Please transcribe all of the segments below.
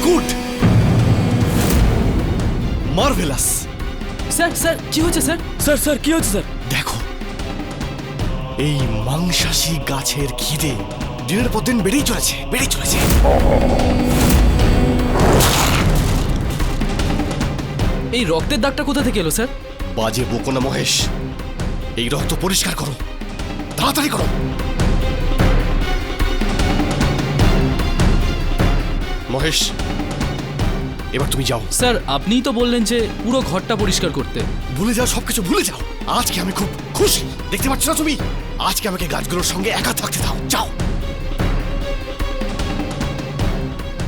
Good, marvellous. Sir sir কি হচ্ছে sir? Sir sir কি হচ্ছে স্যার? দেখো, এই মাংসাশী গাছের খিদে দিনের পর দিন বেড়েই চলেছে, বেড়েই চলেছে। এই রক্তের দাগটা কোথা থেকে এলো স্যার? বাজে বকো না মহেশ, এই রক্ত পরিষ্কার করো, তাড়াতাড়ি করো। মহেশ, এবার তুমি যাও। স্যার আপনিই তো বললেন যে পুরো ঘরটা পরিষ্কার করতে। ভুলে যাও, সবকিছু ভুলে যাও। আজকে আমি খুব খুশি, দেখতে পাচ্ছ না তুমি? আজকে আমাকে গাছগুলোর সঙ্গে একা থাকতে দাও, যাও।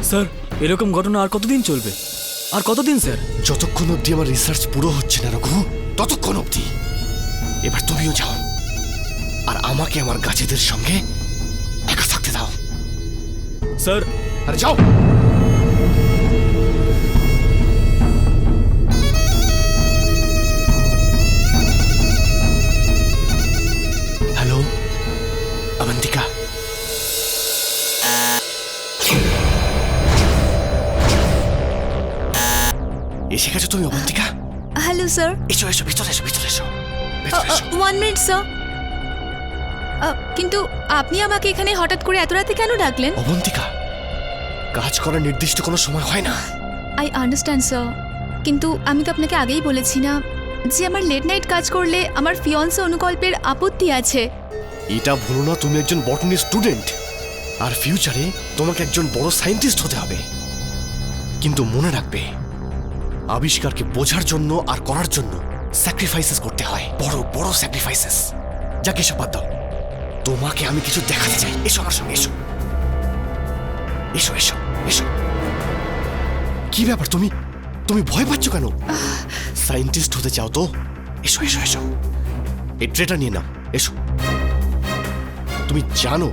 স্যার এরকম ঘটনা আর কতদিন চলবে? আর কতদিন স্যার? যতক্ষণ অব্দি আমার রিসার্চ পুরো হচ্ছে না রঘু, ততক্ষণ অব্দি। এবার তুমিও যাও, আর আমাকে আমার গাছেদের সঙ্গে একা থাকতে দাও। স্যার আরে যাও। হ্যালো অবন্তিকা, এসে গেছো তুমি অবন্তিকা? Hello sir. এসো এসো, ভিতরে এসো, ভিতরে এসো, ভিতরে এসো। 1 মিনিট স্যার। কিন্তু আপনি আমাকে এখানে হঠাৎ করে এত রাতে কেন ডাকলেন? অবন্তিকা, কাজ করার নির্দিষ্ট কোনো সময় হয় না। আই আন্ডারস্ট্যান্ড স্যার, কিন্তু আমি তো আপনাকে আগেই বলেছি না যে আমার লেট নাইট কাজ করলে আমার ফিয়ন্সে অনুকল্পের আপত্তি আছে। এটা ভুলো না, তুমি একজন বটনি স্টুডেন্ট, আর ফিউচারে তোমাকে একজন বড় সায়েন্টিস্ট হতে হবে। কিন্তু মনে রাখবে, আবিষ্কারকে বোঝার জন্য আর করার জন্য স্যাক্রিফাইসেস করতে হয়, বড় বড় স্যাক্রিফাইসেস। যাকে এসব বাদ দাও, তোমাকে আমি কিছু দেখাতে চাই। এসো আমার সঙ্গে, এসো এসো এসো এসো। কি ব্যাপার, তুমি তুমি ভয় পাচ্ছ কেন? সায়েন্টিস্ট হতে চাও তো? এসো এসো এসো, এই ট্রেটা নিয়ে নাও, এসো। তুমি জানো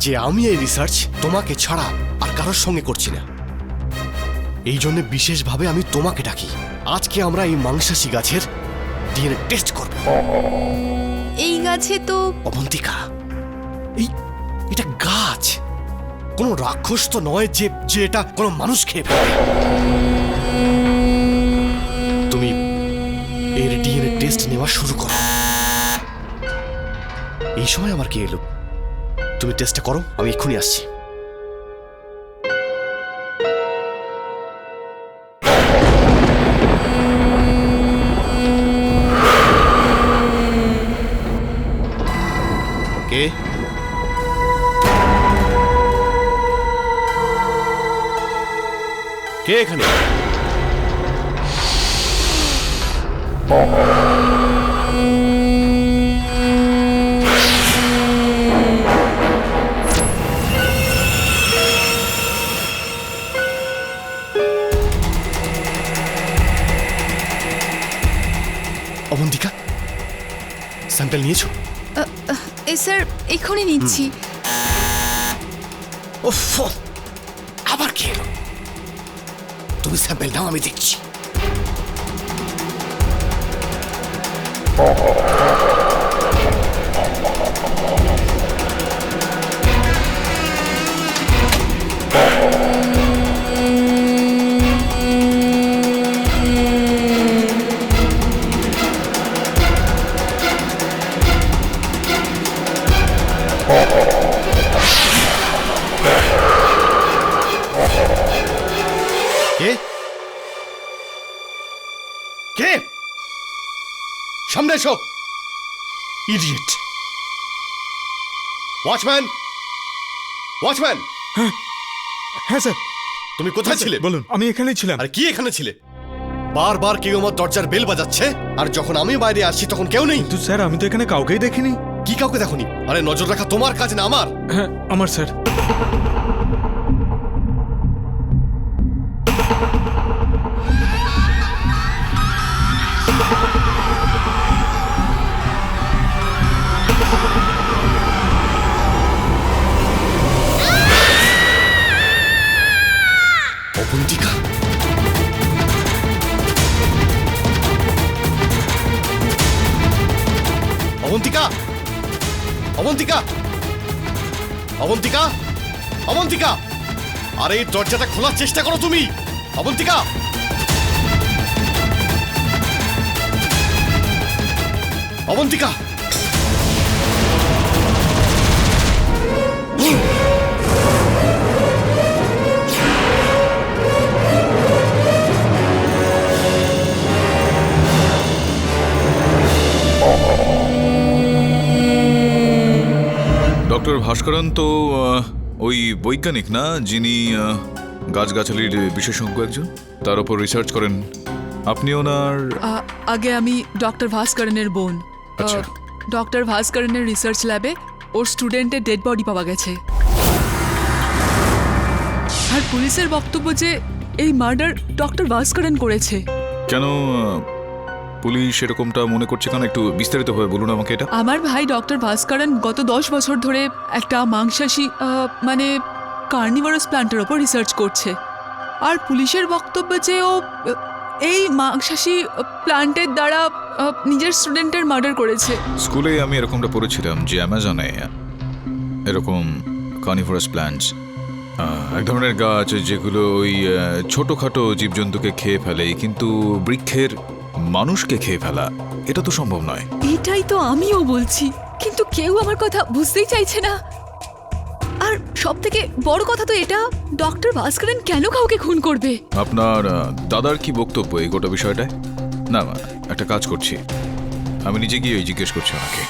যে আমি এই রিসার্চ তোমাকে ছাড়া আর কারোর সঙ্গে করছি না, এই জন্য বিশেষভাবে আমি তোমাকে ডাকি। আজকে আমরা এই মাংসাশী গাছের ডিএনএ টেস্ট করব। এই গাছে তো অবন্তিকা, এটা গাছ, কোনো রাক্ষস তো নয় যে যে এটা কোনো মানুষ খেয়ে ফেলবে। তুমি এর ডিএনএ টেস্ট নেওয়া শুরু করো। এই সময় আমার কি এলো? তুমি টেস্টটা করো, আমি এক্ষুনি আসছি। কে? কে এখানে? অবন্তিকা, স্যাম্পল নিয়েছো? এই স্যার এক্ষুনি নিচ্ছি। ওফ, আবার কি এলো? তুমি স্যাম্পল নাও, আমি দেখছি। কে? কে? সামনে এসো, ইডিয়েট! Watchman, watchman! হ্যাঁ স্যার। তুমি কোথায় ছিলে? বলুন। আমি এখানেই ছিলাম। আর কি এখানে ছিলে? বারবার কেউ আমার দরজার বেল বাজাচ্ছে, আর যখন আমি বাইরে আসছি তখন কেউ নেই। কিন্তু স্যার আমি তো এখানে কাউকেই দেখিনি। কি কাউকে দেখোনি? আরে নজর রাখা তোমার কাজ না আমার। হ্যাঁ আমার স্যার। অবন্তিকা, অবন্তিকা, অবন্তিকা, অবন্তিকা, অবন্তিকা! আরে এই দরজাটা খোলার চেষ্টা করো তুমি, অবন্তিকা। অবন্তিকা, ডক্টর ভাস্করন তো ওই বৈজ্ঞানিক না, যিনি গাছগাছালির বিশেষজ্ঞ একজন, তার উপর রিসার্চ করেন। আপনি ওনার আগে আমি ডক্টর ভাস্করনের বোন। আচ্ছা। ডক্টর ভাস্করনের রিসার্চ ল্যাবে ওর স্টুডেন্টের ডেড বডি পাওয়া গেছে। আর পুলিশের বক্তব্য যে এই মার্ডার ডক্টর ভাস্করন করেছে। কেন পুলিশ এরকমটা মনে করছে কেন? একটু বিস্তারিতভাবে বলুন আমাকে এটা। আমার ভাই ডক্টর ভাস্করন গত 10 বছর ধরে একটা মাংসাশী মানে কার্নিভারাস প্ল্যান্টের ওপর রিসার্চ করছে। আর পুলিশের বক্তব্য যে ও এই মাংসাশী প্ল্যান্টের দ্বারা নিজের স্টুডেন্টের মার্ডার করেছে। স্কুলে আমি এরকমটা পড়েছিলাম যে অ্যামাজনে এরকম কার্নিভারাস প্ল্যান্টস, এক ধরনের গাছ যেগুলো ওই ছোটোখাটো জীবজন্তুকে খেয়ে ফেলে, কিন্তু বৃক্ষের মানুষকে খেয়ে ফেলা এটা তো সম্ভব নয়। এটাই তো আমিও বলছি, কিন্তু কেউ আমার কথা বুঝতেই চাইছে না। আর সব থেকে বড় কথা তো এটা, ডক্টর ভাস্করন কেন কাউকে খুন করবে? আপনার দাদার কি বক্তব্য এই গোটা বিষয়টায়? না, একটা কাজ করছি, আমি নিজে গিয়ে জিজ্ঞেস করছি ওনাকে।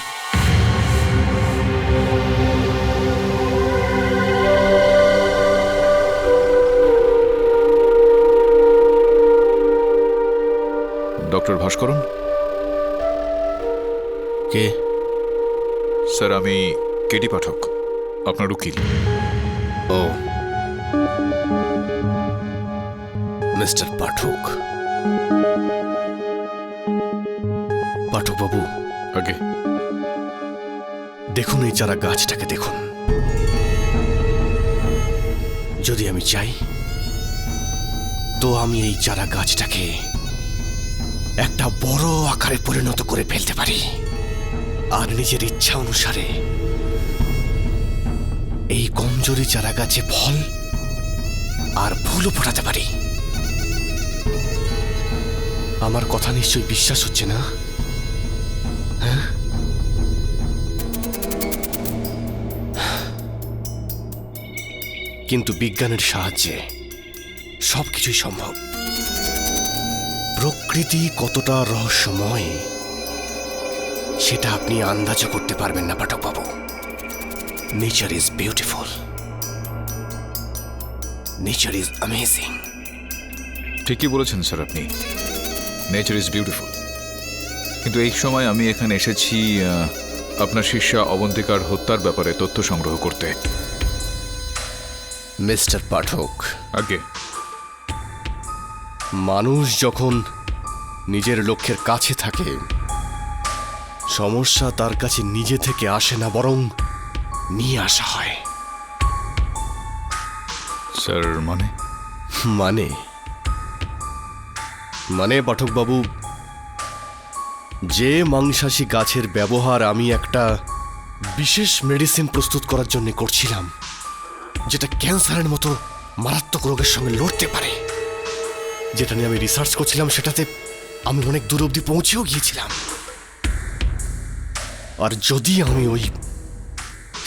ডক্টর ভাস্করন? কে? স্যার, আমি কেটি পাঠক, আপনার উকিল। ও, মিস্টার পাঠক। পাঠক বাবু, আগে দেখুন এই চারা গাছটাকে দেখুন। যদি আমি চাই তো আমি এই চারা গাছটাকে একটা বড় আকারে পরিণত করে ফেলতে পারি, আর নিজের ইচ্ছা অনুসারে এই কমজোরি চারা গাছে ফল আর ফুলও ফোটাতে পারি। আমার কথা নিশ্চয়ই বিশ্বাস হচ্ছে না, হ্যাঁ? কিন্তু বিজ্ঞানের সাহায্যে সবকিছুই সম্ভব। প্রকৃতি কতটা রহস্যময় সেটা আপনি আন্দাজও করতে পারবেন না পাঠক বাবু। Nature is beautiful, nature is amazing. ঠিকই বলেছেন স্যার আপনি, নেচার ইজ বিউটিফুল। কিন্তু এই সময় আমি এখানে এসেছি আপনার শিষ্যা অবন্তিকার হত্যার ব্যাপারে তথ্য সংগ্রহ করতে। মিস্টার পাঠক, আগে মানুষ যখন নিজের লক্ষ্যের কাছে থাকে, সমস্যা তার কাছে নিজে থেকে আসে না, বরং নিয়ে আসা হয়। স্যার মানে? মানে মানে পাঠকবাবু, যে মাংসাশী গাছের ব্যবহার আমি একটা বিশেষ মেডিসিন প্রস্তুত করার জন্য করছিলাম, যেটা ক্যান্সারের মতো মারাত্মক রোগের সঙ্গে লড়তে পারে, যেটা নিয়ে আমি রিসার্চ করছিলাম, সেটাতে আমি অনেক দূর অবধি পৌঁছেও গিয়েছিলাম। আর যদি আমি ওই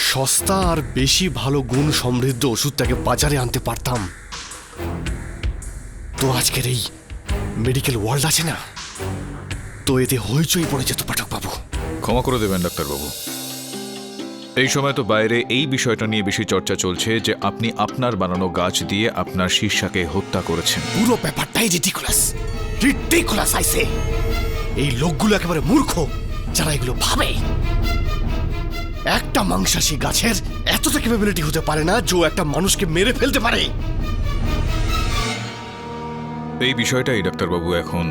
সস্তা আর বেশি ভালো গুণ সমৃদ্ধ ওষুধটাকে বাজারে আনতে পারতাম, তো আজকের এই মেডিকেল ওয়ার্ল্ড আছে না, তো এতে হইচই পড়ে যেত পাঠকবাবু। ক্ষমা করে দেবেন ডাক্তারবাবু, এই সময় তো বাইরে এই বিষয়টা নিয়ে বেশি চর্চা চলছে যে আপনি আপনার বানানো গাছ দিয়ে আপনার শিষ্যাকে হত্যা করেছেন। পুরো ব্যাপারটাই রিডিকুলাস, রিডিকুলাস আইসে। এই লোকগুলো একেবারে মূর্খ যারা এগুলো ভাবে। একটা মাংসাশী গাছের এতটা ক্যাপাবিলিটি হতে পারে না যে একটা মানুষকে মেরে ফেলতে পারে। এই বিষয়টাই ডাক্তারবাবু এখন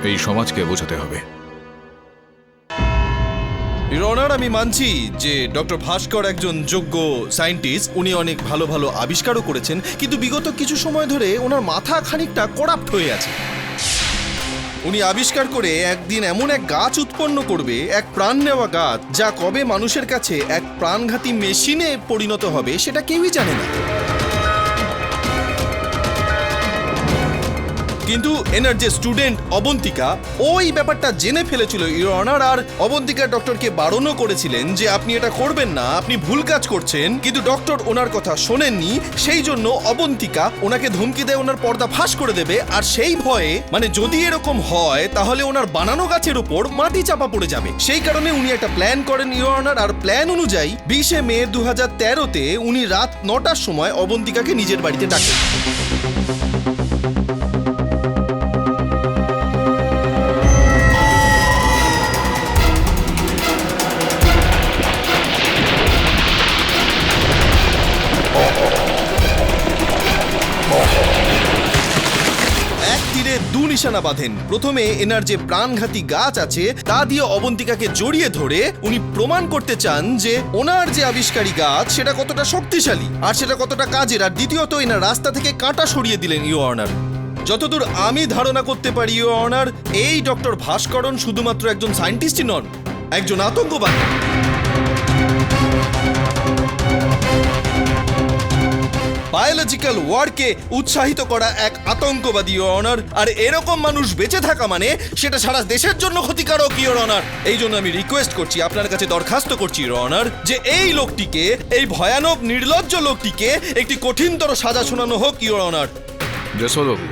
এই সমাজকে বোঝাতে হবে। ইওর অনার, আমি মানছি যে ডক্টর ভাস্কর একজন যোগ্য সায়েন্টিস্ট, উনি অনেক ভালো ভালো আবিষ্কারও করেছেন, কিন্তু বিগত কিছু সময় ধরে ওনার মাথা খানিকটা করাপ্ট হয়ে আছে। উনি আবিষ্কার করে একদিন এমন এক গাছ উৎপন্ন করবে, এক প্রাণ নেওয়া গাছ, যা কবে মানুষের কাছে এক প্রাণঘাতী মেশিনে পরিণত হবে সেটা কেউই জানে না। কিন্তু এনার যে স্টুডেন্ট অবন্তিকা ওই ব্যাপারটা জেনে ফেলেছিল ইওর অনার, আর অবন্তিকা ডক্টরকে বারণও করেছিলেন যে আপনি এটা করবেন না, আপনি ভুল কাজ করছেন, কিন্তু ডক্টর ওনার কথা শোনেননি। সেই জন্য অবন্তিকা ওনাকে ধমকি দেয় ওনার পর্দা ফাঁস করে দেবে, আর সেই ভয়ে মানে যদি এরকম হয় তাহলে ওনার বানানো গাছের উপর মাটি চাপা পড়ে যাবে। সেই কারণে উনি একটা প্ল্যান করেন ইওর অনার, আর প্ল্যান অনুযায়ী 20 মে 2013-তে উনি রাত 9টার সময় অবন্তিকাকে নিজের বাড়িতে ডাকেন। এক তীরে দু নিশানা বাঁধেন। প্রথমে এনার যে প্রাণঘাতী গাছ আছে তা দিয়ে অবন্তিকাকে জড়িয়ে ধরে উনি প্রমাণ করতে চান যে ওনার যে আবিষ্কারী গাছ সেটা কতটা শক্তিশালী আর সেটা কতটা কাজের। আর দ্বিতীয়ত এনার রাস্তা থেকে কাঁটা সরিয়ে দিলেন ইওর অনার। যতদূর আমি ধারণা করতে পারি ইওর অনার, এই ডক্টর ভাস্করন শুধুমাত্র একজন সায়েন্টিস্টই নন, একজন আতঙ্কবাদী। বায়োলজিক্যাল ওয়ারকে উৎসাহিত করা এক আতঙ্কবাদী ইওর অনার। আর এরকম মানুষ বেঁচে থাকা মানে সেটা সারা দেশের জন্য ক্ষতিকারক ইওর অনার। এই জন্য আমি রিকোয়েস্ট করছি, আপনার কাছে দরখাস্ত করছি ইওর অনার, যে এই লোকটিকে, এই ভয়ানক নির্লজ্জ লোকটিকে একটি কঠিনতর সাজা শোনানো হোক ইওর অনার। জয়সওয়ালবাবু,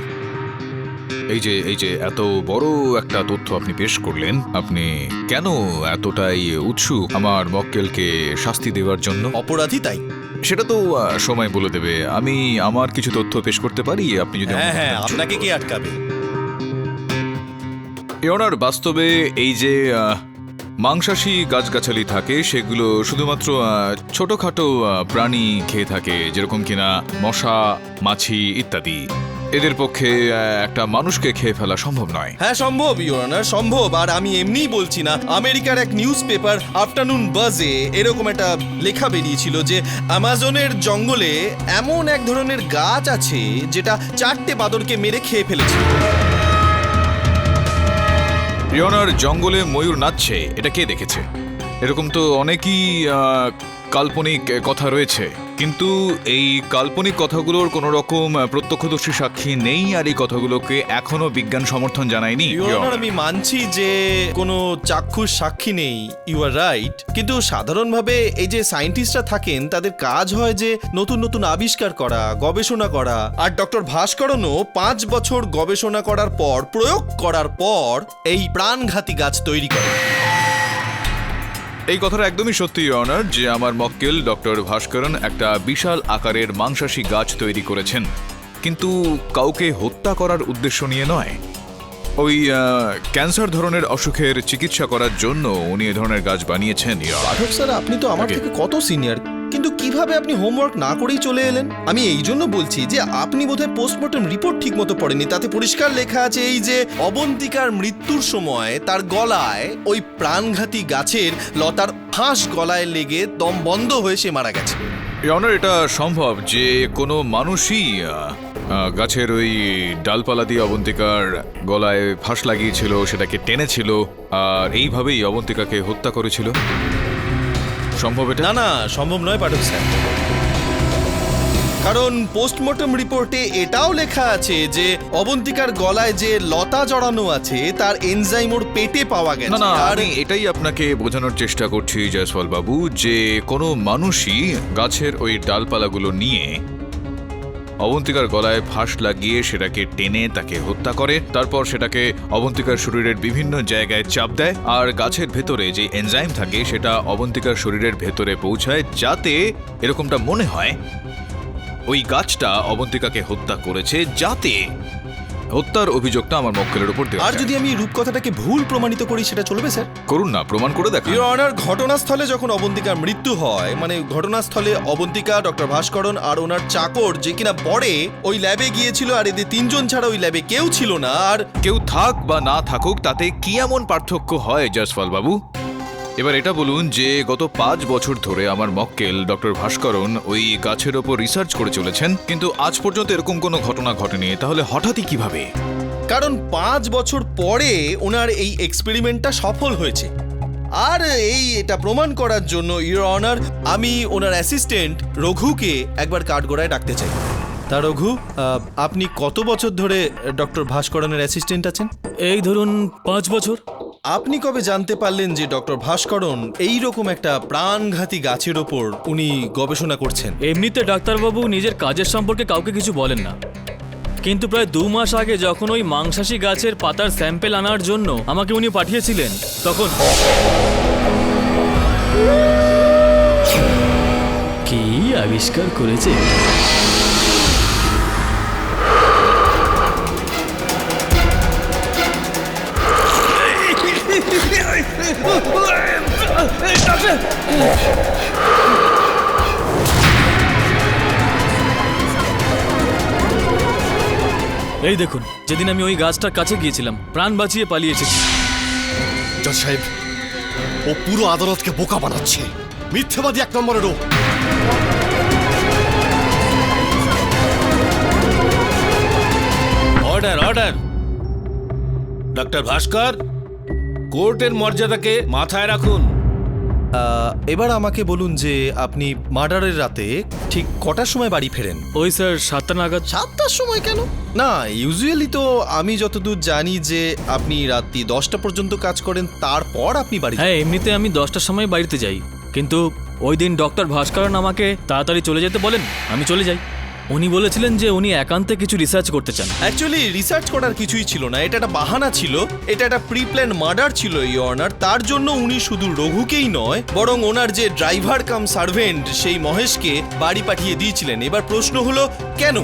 এই যে এত বড় একটা তথ্য আপনি পেশ করলেন, আপনি কেন এতটাই উৎসুক আমার মক্কেলকে শাস্তি দেওয়ার জন্য? অপরাধী তাই। সেটা তো সময় বলে দেবে। আমি আমার কিছু তথ্য পেশ করতে পারি, আপনি যদি হ্যাঁ, আপনাকে কে আটকাবে? ইওনার, বাস্তবে এই যে মাংসাশী গাছগাছালি থাকে সেগুলো শুধুমাত্র ছোটখাটো প্রাণী খেয়ে থাকে, যেরকম কিনা মশা, মাছি ইত্যাদি। এদের পক্ষে একটা মানুষকে খেয়ে ফেলা সম্ভব নয়। হ্যাঁ সম্ভব ইওর অনার, সম্ভব। আর আমি এমনিই বলছি না, আমেরিকার এক নিউজ পেপার আফটারনুন বাজে এরকম একটা লেখা বেরিয়েছিল যে অ্যামাজনের জঙ্গলে এমন এক ধরনের গাছ আছে যেটা 4টে বাঁদরকে মেরে খেয়ে ফেলেছে। ইওনার, জঙ্গলে ময়ূর নাচছে এটা কে দেখেছে? এরকম তো অনেকই কাল্পনিক কথা রয়েছে, কিন্তু এই কাল্পনিক কথাগুলোর কোনো রকম প্রত্যক্ষদর্শী সাক্ষী নেই, আর এই কথাগুলোকে এখনো বিজ্ঞান সমর্থন জানায়নি। ইওর অনার, আমি মানছি যে কোনো চাক্ষুষ সাক্ষী নেই, ইউ আর রাইট, কিন্তু সাধারণভাবে এই যে সায়েন্টিস্টরা থাকেন তাদের কাজ হয় যে নতুন নতুন আবিষ্কার করা, গবেষণা করা। আর ডক্টর ভাস্করনও 5 বছর গবেষণা করার পর, প্রয়োগ করার পর এই প্রাণঘাতী গাছ তৈরি করে। এই কথাটা একদমই সত্যি ইওনার, যে আমার মক্কেল ডক্টর ভাস্করন একটা বিশাল আকারের মাংসাশী গাছ তৈরি করেছেন, কিন্তু কাউকে হত্যা করার উদ্দেশ্য নিয়ে নয়। ওই ক্যান্সার ধরনের অসুখের চিকিৎসা করার জন্য উনি এ ধরনের গাছ বানিয়েছেন। পাঠক স্যার, আপনি তো আমার থেকে কত সিনিয়র, কিন্তু কিভাবে আপনি হোমওয়ার্ক না করেই চলে এলেন? আমি এই জন্য বলছি যে আপনি বোধহয় পোস্টমর্টম রিপোর্ট ঠিক মতো পড়েননি। তাতে পরিষ্কার লেখা আছে এই যে অবন্তিকার মৃত্যুর সময় তার গলায় ওই প্রাণঘাতী গাছের লতার ফাঁস গলায় লেগে দম বন্ধ হয়ে সে মারা গেছে। ইওনার, এটা সম্ভব যে কোনো মানুষই গাছের ওই ডালপালা দিয়ে অবন্তিকার গলায় ফাঁস লাগিয়েছিল, সেটাকে টেনেছিল, আর এইভাবেই অবন্তিকাকে হত্যা করেছিল। সম্ভব এটা? না, সম্ভব নয় পাঠক স্যার, কারণ পোস্টমর্টম রিপোর্টে এটাও লেখা আছে যে অবন্তিকার গলায় যে লতা জড়ানো আছে তার এনজাইম ওর পেটে পাওয়া গেছে। না, আর আমি এটাই আপনাকে বোঝানোর চেষ্টা করছি জয়সওয়াল বাবু, যে কোনো মানুষই গাছের ওই ডালপালাগুলো নিয়ে অবন্তিকার গলায় ফাঁস লাগিয়ে সেটাকে টেনে তাকে হত্যা করে, তারপর সেটাকে অবন্তিকার শরীরের বিভিন্ন জায়গায় চাপ দেয়, আর গাছের ভেতরে যে এনজাইম থাকে সেটা অবন্তিকার শরীরের ভেতরে পৌঁছায়, যাতে এরকমটা মনে হয় ওই গাছটা অবন্তিকাকে হত্যা করেছে, যাতে হত্যার অভিযোগটা আমার মক্কেলের উপর দেওয়া আর যায়। যদি আমি এই রূপকথাটাকে ভুল প্রমাণিত করি সেটা চলবে স্যার? করুন না, প্রমাণ করে দেখান। ইওর অনার, ঘটনাস্থলে যখন অবন্তিকার মৃত্যু হয়, মানে ঘটনাস্থলে অবন্তিকা, ডক্টর ভাস্করন আর ওনার চাকর যে কিনা পরে ওই ল্যাবে গিয়েছিল, আর এদের 3 জন ছাড়া ওই ল্যাবে কেউ ছিল না। আর কেউ থাক বা না থাকুক তাতে কি এমন পার্থক্য হয় জয়সওয়াল বাবু? এবার এটা বলুন যে গত 5 বছর ধরে আমার মক্কেল ডক্টর ভাস্করন ওই গাছের ওপর রিসার্চ করে চলেছেন, কিন্তু আজ পর্যন্ত এরকম কোনো ঘটনা ঘটেনি, তাহলে হঠাৎই কিভাবে? কারণ 5 বছর পরে ওনার এই এক্সপেরিমেন্টটা সফল হয়েছে। আর এটা প্রমাণ করার জন্য ইওর অনার, আমি ওনার অ্যাসিস্ট্যান্ট রঘুকে একবার কাঠগড়ায় ডাকতে চাই। তা রঘু, আপনি কত বছর ধরে ডক্টর ভাস্করনের অ্যাসিস্ট্যান্ট আছেন? এই ধরুন 5 বছর। আপনি কবে জানতে পারলেন যে ডক্টর ভাস্করন এই রকম একটা প্রাণঘাতী গাছের ওপর উনি গবেষণা করছেন? এমনিতে ডাক্তারবাবু নিজের কাজের সম্পর্কে কাউকে কিছু বলেন না, কিন্তু প্রায় 2 মাস আগে যখন ওই মাংসাশী গাছের পাতার স্যাম্পেল আনার জন্য আমাকে উনি পাঠিয়েছিলেন, তখন কি আবিষ্কার করেছে? এই দেখুন, যেদিন আমি ওই গাছটার কাছে গিয়েছিলাম, প্রাণ বাঁচিয়ে পালিয়ে এসেছি। জজ সাহেব, ও পুরো আদালতকে বোকা বানাচ্ছে, মিথ্যাবাদী 1 নম্বরের ও। অর্ডার অর্ডার ডক্টর ভাস্কর, কোর্টের মর্যাদাকে মাথায় রাখুন। এবার আমাকে বলুন যে আপনি মার্ডারের রাতে ঠিক কটার সময় বাড়ি ফেরেন? ওই স্যার 7টা নাগাদ। 7টার সময় কেন? না, ইউজুয়ালি তো আমি যতদূর জানি যে আপনি রাত্রি 10টা পর্যন্ত কাজ করেন, তারপর আপনি বাড়ি। হ্যাঁ, এমনিতে আমি 10টার সময় বাড়িতে যাই, কিন্তু ওই দিন ডক্টর ভাস্করন আমাকে তাড়াতাড়ি চলে যেতে বলেন, আমি চলে যাই। উনি বলেছিলেন যে উনি একান্তে কিছু রিসার্চ করতে চান। অ্যাকচুয়ালি রিসার্চ করার কিছুই ছিল না, এটা একটা বাহানা ছিল, এটা একটা প্রি প্ল্যান মার্ডার ছিল ইওর অনার। তার জন্য উনি শুধু রঘুকেই নয়, বরং ওনার যে ড্রাইভার কাম সার্ভেন্ট সেই মহেশকে বাড়ি পাঠিয়ে দিয়েছিলেন। এবার প্রশ্ন হলো কেন?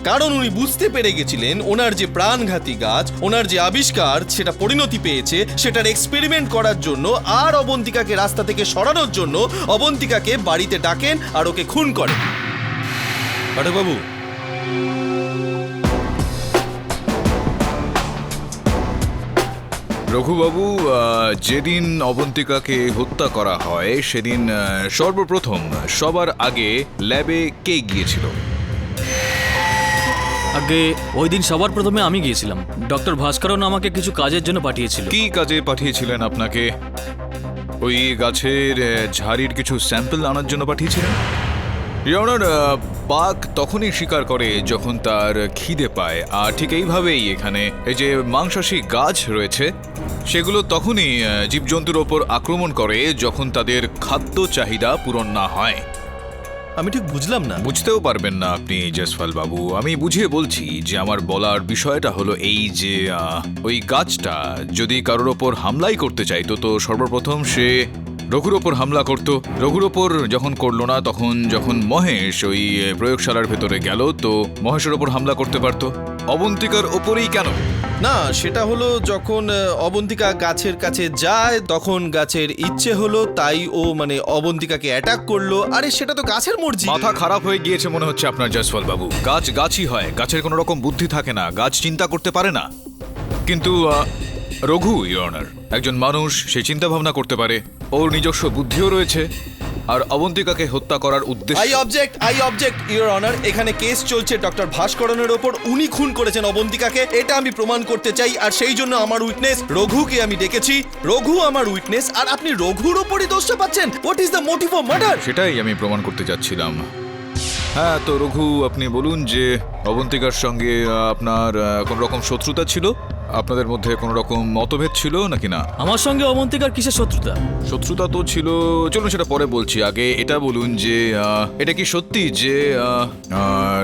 কারণ উনি বুঝতে পেরে গেছিলেন ওনার যে প্রাণঘাতী গাছ, ওনার যে আবিষ্কার সেটা পরিণতি পেয়েছে, সেটার এক্সপেরিমেন্ট করার জন্য আর অবন্তিকাকে রাস্তা থেকে সরানোর জন্য অবন্তিকাকে বাড়িতে ডাকেন আর ওকে খুন করেন। পাঠকবাবু, রঘুবাবু, যেদিন অবন্তিকাকে হত্যা করা হয় সেদিন সর্বপ্রথম সবার আগে ল্যাবে কে গিয়েছিল? আগে ওই দিন সবার প্রথমে আমি গিয়েছিলাম। ডক্টর ভাস্করন আমাকে কিছু কাজের জন্য পাঠিয়েছিল। কি কাজে পাঠিয়েছিলেন আপনাকে? ওই গাছের ঝাড়ির কিছু স্যাম্পল আনার জন্য পাঠিয়েছিলেন? ইওনার, বাঘ তখনই শিকার করে যখন তার খিদে পায়, আর ঠিক এইভাবেই এখানে এই যে মাংসাশী গাছ রয়েছে সেগুলো তখনই জীবজন্তুর ওপর আক্রমণ করে যখন তাদের খাদ্য চাহিদা পূরণ না হয়। আমি ঠিক বুঝলাম না। বুঝতেও পারবেন না আপনি জয়সওয়াল বাবু, আমি বুঝিয়ে বলছি যে আমার বলার বিষয়টা হলো এই যে ওই গাছটা যদি কারোর ওপর হামলাই করতে চাইতো তো সর্বপ্রথম সে রঘুর ওপর হামলা করত। রঘুর ওপর যখন করলো না, তখন যখন মহেশ ওই প্রয়োগশালার ভেতরে গেল তো মহেশের ওপর হামলা করতে পারত। অবন্তিকার ওপরেই কেন? না, সেটা হলো যখন অবন্তিকা গাছের কাছে যায় তখন গাছের ইচ্ছে হলো, তাই ও মানে অবন্তিকাকে অ্যাটাক করলো। আরে সেটা তো গাছের মর্জি। মাথা খারাপ হয়ে গিয়েছে মনে হচ্ছে আপনার জয়সওয়াল বাবু। গাছ গাছই হয়, গাছের কোনো রকম বুদ্ধি থাকে না, গাছ চিন্তা করতে পারে না। কিন্তু রঘু ইওর অনার একজন মানুষ, সে চিন্তা ভাবনা করতে পারে, ওর নিজস্ব বুদ্ধিও রয়েছে। আর অবন্তিকাকে হত্যা করার উদ্দেশ্য। I object your honour. এখানে কেস চলছে ডক্টর ভাস্করনের ওপর, উনি খুন করেছেন অবন্তিকাকে, এটা আমি প্রমাণ করতে চাই। আর সেই জন্য আমার উইটনেস রঘুকে আমি ডেকেছি। রঘু আমার উইটনেস, আর আপনি রঘুর ওপরই দোষটা পাচ্ছেন। What is the motive of murder? সেটাই আমি প্রমাণ করতে যাচ্ছিলাম। হ্যাঁ, তো রঘু আপনি বলুন যে অবন্তিকার সঙ্গে আপনার কোন রকম শত্রুতা ছিল? আপনাদের মধ্যে কোন রকম মতভেদ ছিল নাকি না? আমার সঙ্গে অবন্তিকার কিসের শত্রুতা? শত্রুতা তো ছিল, চলুন সেটা পরে বলছি। আগে এটা বলুন যে এটা কি সত্যি যে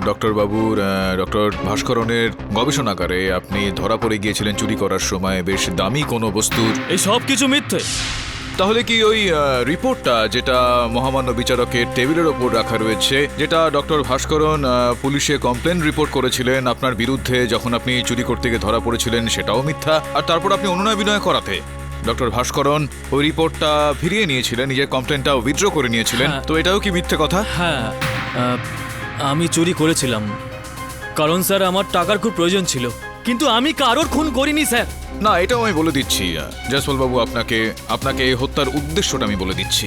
ডক্টর বাবুর ডক্টর ভাস্করনের গবেষণাগারে আপনি ধরা পড়ে গিয়েছিলেন চুরি করার সময় বেশ দামি কোনো বস্তুর? এই সব কিছু মিথ্যে। তাহলে কি ওই রিপোর্টটা যেটা মহামান্য বিচারকের টেবিলের ওপর রাখা রয়েছে, যেটা ডক্টর ভাস্করন পুলিশে কমপ্লেন রিপোর্ট করেছিলেন আপনার বিরুদ্ধে যখন আপনি চুরি করতে গিয়ে ধরা পড়েছিলেন, সেটাও মিথ্যা? আর তারপর আপনি অনুনয় বিনয় করাতে ডক্টর ভাস্করন ওই রিপোর্টটা ফিরিয়ে নিয়েছিলেন, নিজের কমপ্লেনটা উইথড্র করে নিয়েছিলেন, তো এটাও কি মিথ্যে কথা? হ্যাঁ, আমি চুরি করেছিলাম কারণ স্যার আমার টাকার খুব প্রয়োজন ছিল, কিন্তু আমি কারোর খুন করিনি স্যার। না, এটাও আমি বলে দিচ্ছি জয়সওয়াল বাবু, আপনাকে এই হত্যার উদ্দেশ্যটা আমি বলে দিচ্ছি।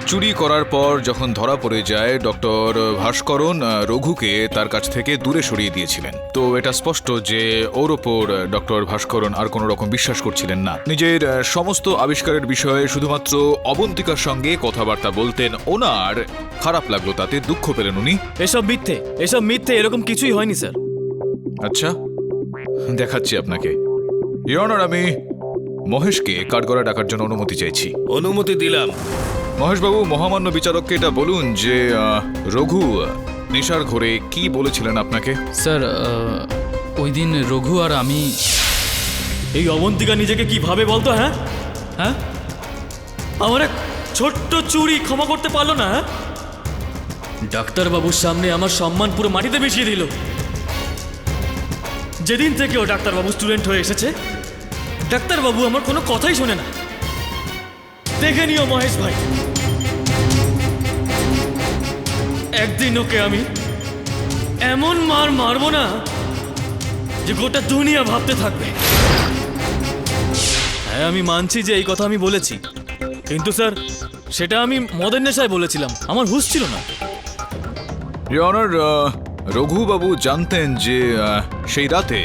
চুরি করার পর যখন ধরা পড়ে যায় ডক্টর ভাস্করন রঘুকে তার কাছ থেকে দূরে সরিয়ে দিয়েছিলেন। তো এটা স্পষ্ট যে ওর ওপর ডক্টর ভাস্করন আর কোনো রকম বিশ্বাস করছিলেন না। নিজের সমস্ত আবিষ্কারের বিষয়ে শুধুমাত্র অবন্তিকার সঙ্গে কথাবার্তা বলতেন। ওনার খারাপ লাগলো, তাতে দুঃখ পেলেন উনি। এসব মিথ্যে, এরকম কিছুই হয়নি স্যার। আচ্ছা, দেখাচ্ছি আপনাকে। ইওর অনার, আমি মহেশকে কাঠগড়ায় ডাকার জন্য অনুমতি চাইছি। অনুমতি দিলাম। মহেশবাবু, মহামান্য বিচারককে এটা বলুন যে রঘু নেশার ঘোরে কি বলেছিলেন আপনাকে। স্যার ওই দিন রঘু আর আমি এই অবন্তিকা নিজেকে কি ভাবে বলতো? হ্যাঁ, আমার এক ছোট্ট চুরি ক্ষমা করতে পারলো না। ডাক্তারবাবুর সামনে আমার সম্মান পুরো মাটিতে মিশিয়ে দিল। যেদিন থেকে ও ডাক্তারবাবু স্টুডেন্ট হয়ে এসেছে, ডাক্তারবাবু আমার কোনো কথাই শোনে না। দেখে নিও মহেশ ভাই, একদিন ওকে আমি এমন মারবো না যে গোটা দুনিয়া ভাবতে থাকবে। হ্যাঁ, আমি মানছি যে এই কথা আমি বলেছি, কিন্তু স্যার সেটা আমি মদের নেশায় বলেছিলাম, আমার হুঁশ ছিল না। ইওর অনার, রঘুবাবু জানতেন যে সেই রাতে,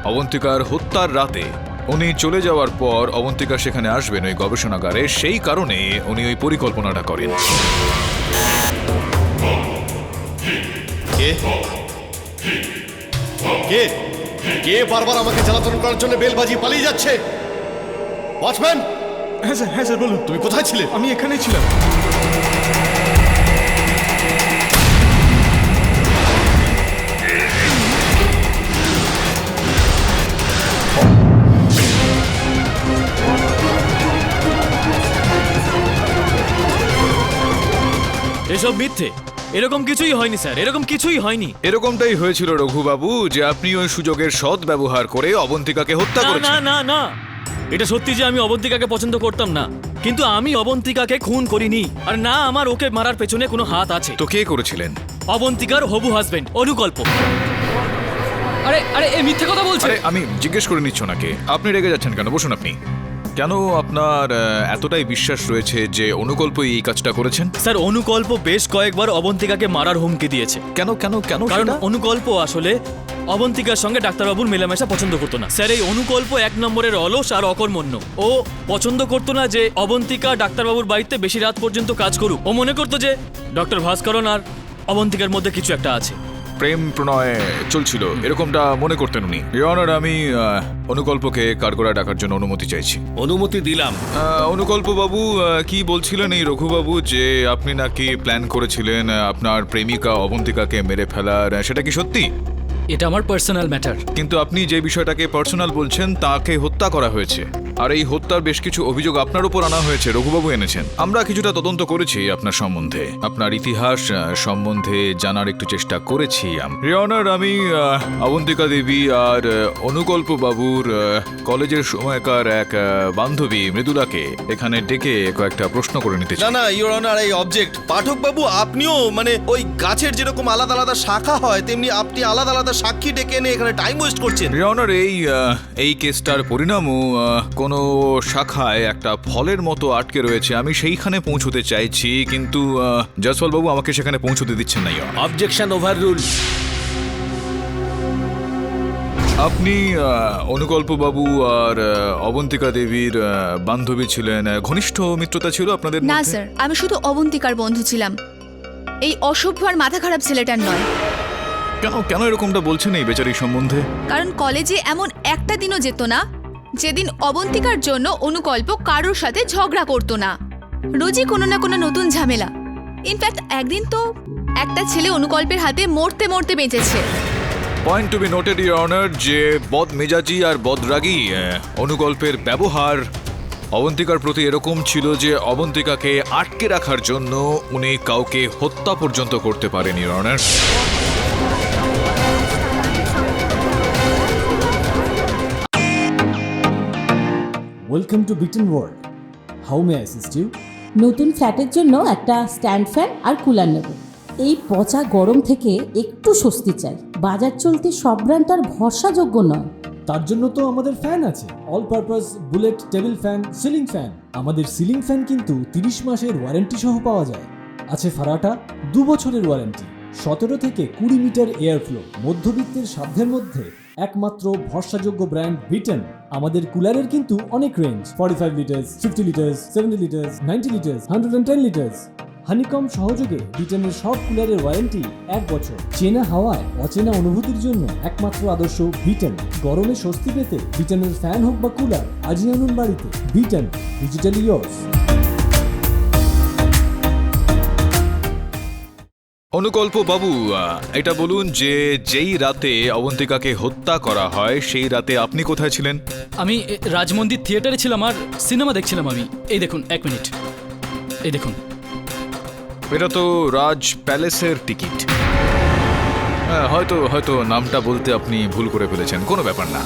অবন্তিকার হত্যার রাতে, উনি চলে যাওয়ার পর অবন্তিকা সেখানে আসবেন ওই গবেষণাগারে। সেই কারণে উনি ওই পরিকল্পনাটা করেন। কে কে বারবার আমাকে জ্বালাতন করার জন্য বেল বাজিয়ে পালিয়ে যাচ্ছে? ওয়াচম্যান! হ্যাঁ স্যার বলুন। তুমি কোথায় ছিলে? আমি এখানেই ছিলাম। এসব মিথ্যে, এরকম কিছুই হয়নি স্যার, এরকম কিছুই হয়নি। এরকমটাই হয়েছিল রঘুবাবু, যে আপনি ওই সুযোগের সৎ ব্যবহার করে অবন্তিকাকে হত্যা না করেছেন। না না না, এটা সত্যি যে আমি অবন্তিকাকে পছন্দ করতাম না, কিন্তু আমি অবন্তিকাকে খুন করিনি। আর না, আমার ওকে মারার পেছনে কোনো হাত আছে। তো কে করেছিলেন? অবন্তিকার হবু হাজবেন্ড অনুকল্প। আরে আরে এ মিথ্যে কথা বলছে। আরে, আমি জিজ্ঞেস করে নিচ্ছ নাকি? আপনি রেগে যাচ্ছেন কেন? বসুন আপনি। কেন আপনার এতটাই বিশ্বাস রয়েছে যে অনুকল্পই এই কাজটা করেছেন? স্যার, অনুকল্প বেশ কয়েকবার অবন্তিকাকে মারার হুমকি দিয়েছে। কেন কেন কেন? কারণ সেটা? অনুকল্প আসলে অবন্তিকার সঙ্গে ডাক্তারবাবুর মেলামেশা পছন্দ করতো না। স্যার, এই অনুকল্প এক নম্বরের অলস আর অকর্মণ্য। ও পছন্দ করতো না যে অবন্তিকা ডাক্তারবাবুর বাড়িতে বেশি রাত পর্যন্ত কাজ করুক। ও মনে করতো যে ডক্টর ভাস্করন আর অবন্তিকার মধ্যে কিছু একটা আছে। প্রেম প্রণয় চলছিল, এরকমটা মনে করতেন উনি। ইওর অনার, আমি অনুকল্পকে কাঠগড়ায় ডাকার জন্য অনুমতি চাইছি। অনুমতি দিলাম। অনুকল্প বাবু, কি বলছিলেন এই রঘুবাবু যে আপনি নাকি প্ল্যান করেছিলেন আপনার প্রেমিকা অবন্তিকাকে মেরে ফেলার? সেটা কি সত্যি? এটা আমার পার্সোনাল ম্যাটার। কিন্তু আপনি যে বিষয়টাকে পার্সোনাল বলছেন, তাকে হত্যা করা হয়েছে, আর এই হত্যার বেশ কিছু অভিযোগ আপনার উপর আনা হয়েছে। রঘুবাবু এনেছেন। আমরা কিছুটা তদন্ত করেছি আপনার সম্বন্ধে, আপনার ইতিহাস সম্বন্ধে জানার একটু চেষ্টা করেছি। ইওর অনার, আমি অবন্তিকা দেবী আর অনুকল্প বাবুর কলেজের সময়কার এক বান্ধবী মৃদুলাকে এখানে ডেকে কয়েকটা প্রশ্ন করে নিতে চাই। না ইওর অনার, এই অবজেক্ট। পাঠক বাবু, আপনিও মানে ওই গাছের যেরকম আলাদা আলাদা শাখা হয়, তেমনি আপনি আলাদা আলাদা সাক্ষী ডেকে এনে এখানে টাইম ওয়েস্ট করছেন। ইওর অনার, এই কেসটার পরিণামও কোনো শাখায় একটা ফলের মতো আটকে রয়েছে। আমি সেইখানে পৌঁছতে চাইছি, কিন্তু জয়সওয়াল বাবু আমাকে সেখানে পৌঁছতে দিচ্ছেন না। Objection overrule. আপনি অনুকল্প বাবু আর অবন্তিকা দেবীর বান্ধবী ছিলেন, ঘনিষ্ঠ মিত্রতা ছিল আপনাদের না মধ্যে? স্যার, আমি শুধু অবন্তিকার বন্ধু ছিলাম, এই অসভ্য আর মাথা খারাপ ছেলেটার নয়। কেন কেন এরকমটা বলছেন এই বেচারির সম্বন্ধে? কারণ কলেজে এমন একটা দিনও যেত না যেদিন অবন্তিকার জন্য অনুকল্প কারোর সাথে ঝগড়া করতো না। রোজই কোনো না কোনো নতুন ঝামেলা। ইনফ্যাক্ট একদিন তো একটা ছেলে অনুকল্পের হাতে মরতে মরতে বেঁচেছে। Point to be noted your honour, যে বদমেজাজি আর বদরাগী অনুকল্পের ব্যবহার অবন্তিকার প্রতি এরকম ছিল যে অবন্তিকাকে আটকে রাখার জন্য উনি কাউকে হত্যা পর্যন্ত করতে পারেন your honour. Welcome to bitten world. How may I assist you? নতুন ফ্ল্যাটের জন্য একটা স্ট্যান্ড ফ্যান আর কুলার নেব। এই পচা গরম থেকে একটু স্বস্তি চাই। বাজার চলতে সব ব্র্যান্ড আর ভরসাযোগ্য নয়। তার জন্য তো আমাদের ফ্যান আছে, all purpose bullet table fan, ceiling fan. আমাদের সিলিং ফ্যান কিন্তু 30 মাসের ওয়ারেন্টি সহ পাওয়া যায়। আছে ফারাটা 2 বছরের ওয়ারেন্টি, 17 থেকে 20 মিটার এয়ার ফ্লো, মধ্যবিত্তের সাধ্যের মধ্যে একমাত্র ভরসাযোগ্য ব্র্যান্ড বিটেন। আমাদের কুলারের কিন্তু অনেক range, 45 litres, 50 litres, 70 litres, 90 litres, 110 litres. Honeycomb সহযোগে বিটেনের সব কুলারের ওয়ারেন্টি 1 বছর। চেনা হাওয়ায় অচেনা অনুভূতির জন্য একমাত্র আদর্শ বিটেন। গরমে স্বস্তি পেতে বিটেনের ফ্যান হোক বা কুলার, আজই আনুন বাড়িতে। Beaten, digitally yours. অনুকল্প বাবু, এটা বলুন যে যেই রাতে অবন্তিকাকে হত্যা করা হয় সেই রাতে আপনি কোথায় ছিলেন? আমি রাজমন্দির থিয়েটারে ছিলাম আর সিনেমা দেখছিলাম আমি। এই দেখুন, 1 মিনিট, এই দেখুন। এটা তো রাজ প্যালেসের টিকিট। হয়তো নামটা বলতে আপনি ভুল করে ফেলেছেন, কোনো ব্যাপার না।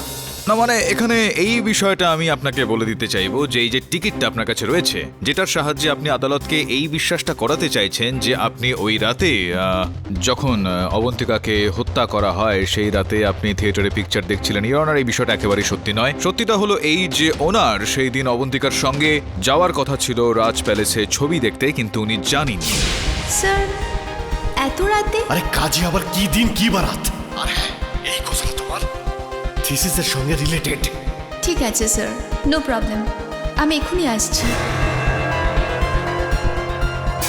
না মানে এখানে এই বিষয়টা আমি আপনাকে বলে দিতে চাইবো যে এই যে টিকিটটা আপনার কাছে রয়েছে, যেটার সাহায্যে আপনি আদালতকে এই বিশ্বাসটা করাতে চাইছেন যে আপনি ওই রাতে যখন অবন্তিকাকে হত্যা করা হয় সেই রাতে আপনি থিয়েটারে পিকচার দেখছিলেন। ইওর অনার, এই বিষয়টা একেবারেই সত্যি নয়। সত্যিটা হলো এই যে ওনার সেই দিন অবন্তিকার সঙ্গে যাওয়ার কথা ছিল রাজ প্যালেসে ছবি দেখতে, কিন্তু উনি জানেননি। স্যার, এত রাতে? আরে কাজে আবার কি দিন কি বারাত? আর হ্যাঁ, এই কথাটা তোমার থিসিসের সঙ্গে রিলেটেড। ঠিক আছে স্যার, নো প্রবলেম, আমি এখনই আসছি।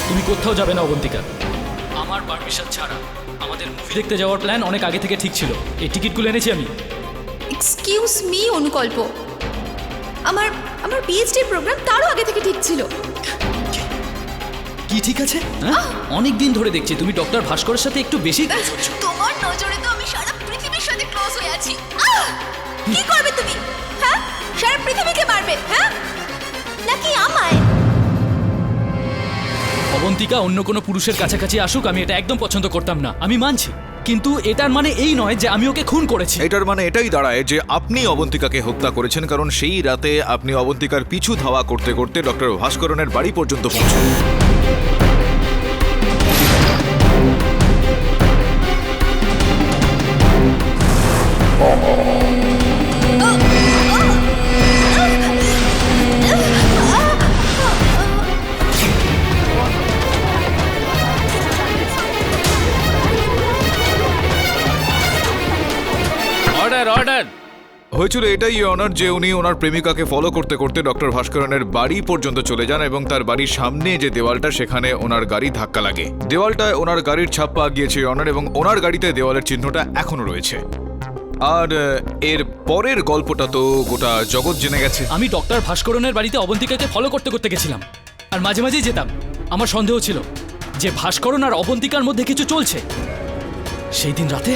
তুমি কোথাও যাবে না অবন্তিকা, আমার পারমিশন ছাড়া। আমাদের মুভি দেখতে যাওয়ার প্ল্যান অনেক আগে থেকে ঠিক ছিল। এই টিকিটগুলো এনেছি আমি। এক্সকিউজ মি অনুকল্প, আমার পিএইচডি প্রোগ্রাম তারও আগে থেকে ঠিক ছিল। কি ঠিক আছে? হ্যাঁ, অনেক দিন ধরে দেখছি তুমি ডক্টর ভাস্করের সাথে একটু বেশি। তোমার নজরে তো আমি সারা পৃথিবীর সাথে ক্লোজ হয়ে আছি। কি করবে তুমি? হ্যাঁ, সারা পৃথিবীকে মারবে? হ্যাঁ, নাকি আমায়? অবন্তিকা অন্য কোনো পুরুষের কাছাকাছি আসুক, আমি এটা একদম পছন্দ করতাম না, আমি মানছি। কিন্তু এটার মানে এই নয় যে আমি ওকে খুন করেছি। এটার মানে এটাই দাঁড়ায় যে আপনি অবন্তিকাকে হত্যা করেছেন, কারণ সেই রাতে আপনি অবন্তিকার পিছু ধাওয়া করতে করতে ডক্টর ভাস্করনের বাড়ি পর্যন্ত পৌঁছান। Order order. হয়েছিল এটাই অনার যে উনি ওনার প্রেমিকাকে ফলো করতে করতে ডক্টর ভাস্করনের বাড়ি পর্যন্ত চলে যান এবং তার বাড়ির সামনে যে দেওয়ালটা সেখানে ওনার গাড়ি ধাক্কা লাগে। দেওয়ালটায় ওনার গাড়ির ছাপ পাওয়া গিয়েছে অনার, এবং ওনার গাড়িতে দেওয়ালের চিহ্নটা এখনো রয়েছে। আর এর পরের গল্পটা তো গোটা জগৎ জেনে গেছে। আমি ডক্টর ভাস্করনের বাড়িতে অবন্তিকাকে ফলো করতে করতে গেছিলাম, আর মাঝে মাঝেই যেতাম। আমার সন্দেহ ছিল যে ভাস্করন আর অবন্তিকার মধ্যে কিছু চলছে। সেই দিন রাতে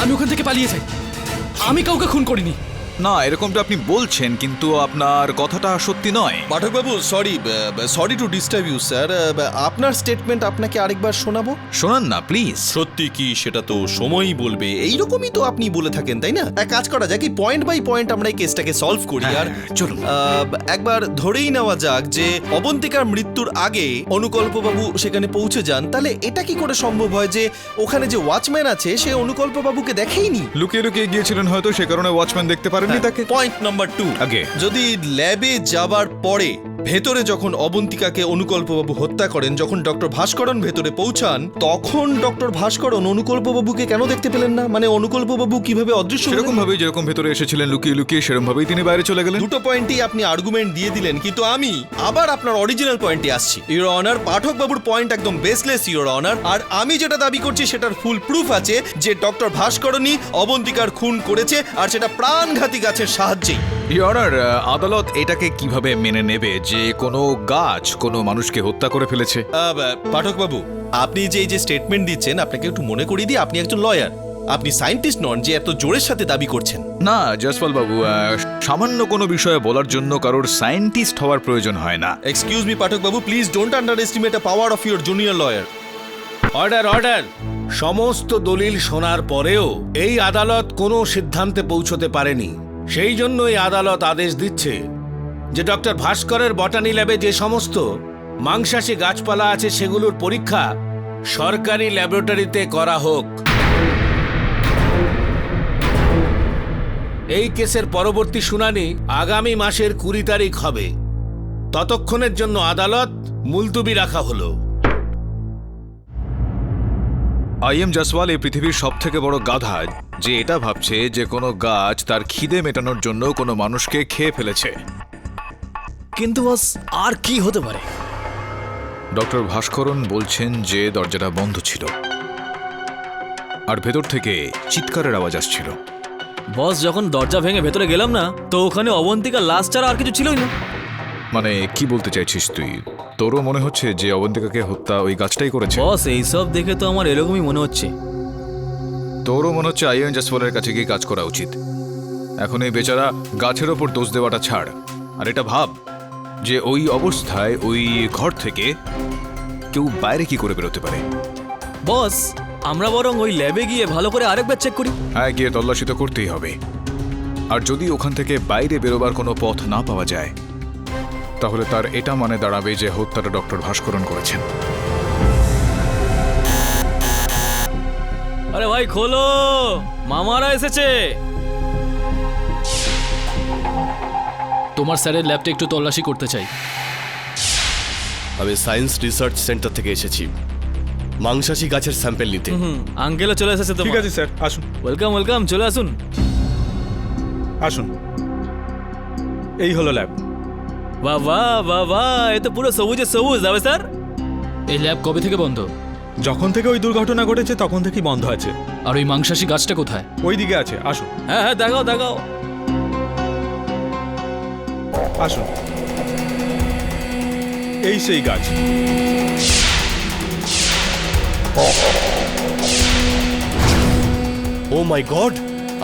আমি ওখান থেকে পালিয়ে যাই। আমি কাউকে খুন করিনি। না, এরকমটা আপনি বলছেন, কিন্তু আপনার কথাটা সত্যি নয়। পাঠকবাবু, sorry to disturb you sir, আপনার স্টেটমেন্ট আপনাকে আরেকবার শোনাবো? শোনান না প্লিজ। সত্যি কি সেটা তো সময়ই বলবে। এইরকমই তো আপনি বলে থাকেন, তাই না? এক কাজ করা যাক, পয়েন্ট বাই পয়েন্ট আমরা এই কেসটাকে সলভ করি। আর চলুন একবার ধরেই নেওয়া যাক যে অবন্তিকার মৃত্যুর আগে অনুকল্পবাবু সেখানে পৌঁছে যান, তাহলে এটা কি করে সম্ভব হয় যে ওখানে যে ওয়াচম্যান আছে সে অনুকল্পবাবুকে দেখেইনি? লুকিয়ে লুকিয়ে গিয়েছিলেন হয়তো, সে কারণে ওয়াচম্যান দেখতে পারেননি তাকে। পয়েন্ট নাম্বার 2, আগে যদি ল্যাবে যাবার পরে ভেতরে যখন অবন্তিকাকে অনুকল্পবাবু হত্যা করেন, যখন ডক্টর ভাস্করন ভেতরে পৌঁছান, তখন ডক্টর ভাস্করন অনুকল্পবাবুকে কেন দেখতে পেলেন না? মানে অনুকল্পবাবু কিভাবে অদৃশ্য হলেন? সেরকম ভাবে যেরকম ভেতরে এসেছিলেন লুকিয়ে লুকিয়ে, সেরকম ভাবেই তিনি বাইরে চলে গেলেন। দুটো পয়েন্টই আপনি আর্গুমেন্ট দিয়ে দিলেন, কিন্তু আমি আবার আপনার অরিজিনাল পয়েন্টে আসছি। ইওর অনার, পাঠকবাবুর পয়েন্ট একদম বেসলেস ইওর অনার। আর আমি যেটা দাবি করছি সেটার ফুল প্রুফ আছে যে ডক্টর ভাস্করনই অবন্তিকার খুন করেছে, আর সেটা প্রাণঘাতী গাছের সাহায্যেই। ইওর অনার, আদালত এটাকে কিভাবে মেনে নেবে যে কোনো গাছ কোনো মানুষকে হত্যা করে ফেলেছে? পাঠকবাবু, আপনি যে এই যে স্টেটমেন্ট দিচ্ছেন, আপনাকে একটু মনে করিয়ে দিই, আপনি একজন লয়ার, আপনি সায়েন্টিস্ট নন যে এত জোরের সাথে দাবি করছেন। না জয়সওয়াল বাবু, সামান্য কোনো বিষয়ে বলার জন্য কারোর সায়েন্টিস্ট হওয়ার প্রয়োজন হয় না। এক্সকিউজ মি পাঠকবাবু, please don't underestimate the power of your junior lawyer. Order order. সমস্ত দলিল শোনার পরেও এই আদালত কোনো সিদ্ধান্তে পৌঁছতে পারেনি। সেই জন্য এই আদালত আদেশ দিচ্ছে যে ডক্টর ভাস্করের বটানি ল্যাবে যে সমস্ত মাংসাশী গাছপালা আছে সেগুলোর পরীক্ষা সরকারি ল্যাবরেটরিতে করা হোক। এই কেসের পরবর্তী শুনানি আগামী মাসের 20 তারিখ হবে। ততক্ষণের জন্য আদালত মুলতুবি রাখা হলো। আইএম জসওয়াল এই পৃথিবীর সব থেকে বড় গাধা যে এটা ভাবছে যে কোনো গাছ তার খিদে মেটানোর জন্য কোনো মানুষকে খেয়ে ফেলেছে। কিন্তু বস আর কি হতে পারে? ডক্টর ভাস্করন বলছেন যে দরজাটা বন্ধ ছিল আর ভেতর থেকে চিৎকারের আওয়াজ আসছিল। বস, যখন দরজা ভেঙে ভেতরে গেলাম না, তো ওখানে অবন্তিকা লাশ ছাড়া আর কিছু ছিলই না। মানে কি বলতে চাইছিস তুই? তোরও মনে হচ্ছে যে অবন্তিকাকে হত্যা ওই গাছটাই করেছে? বস, এইসব দেখে তো আমার এরকমই মনে হচ্ছে। তোরও মনে হচ্ছে আইএম জসওয়ালের কাছে গিয়ে কাজ করা উচিত। এখন এই বেচারা গাছের ওপর দোষ দেওয়াটা ছাড়, আর এটা ভাব যে ওই অবস্থায় ওই ঘর থেকে কেউ বাইরে কি করে বেরোতে পারে। বস, আমরা বরং ওই ল্যাবে গিয়ে ভালো করে আরেকবার চেক করি। হ্যাঁ, গিয়ে তল্লাশি তো করতেই হবে। আর যদি ওখান থেকে বাইরে বেরোবার কোনো পথ না পাওয়া যায়, তাহলে তার এটা মানে দাঁড়াবে যে হত্যাটা ডক্টর ভাস্করন করেছেন। আরে ভাই খোলো, মামারা এসেছে। তোমার স্যারের ল্যাবটা একটু তল্লাশি করতে চাই। আমি সায়েন্স রিসার্চ সেন্টার থেকে এসেছি মাংসাশী গাছের স্যাম্পেল নিতে। আঙ্কেলও চলে এসেছে তো। ঠিক আছে স্যার, আসুন ওয়েলকাম ওয়েলকাম, চলে আসুন। আসুন। এই হলো ল্যাব। বাহ বাহ বাহ বাহ, এ তো পুরো সবুজে সবুজ যাবে স্যার। এই ল্যাব কবে থেকে বন্ধ? যখন থেকে ওই দুর্ঘটনা ঘটেছে তখন থেকেই বন্ধ আছে। আর ওই মাংসাশী গাছটা কোথায়? ওই দিকে আছে, আসুন হ্যাঁ হ্যাঁ, দেখাও দেখাও। আসুন। এই সেই গাছ। ও মাই গড,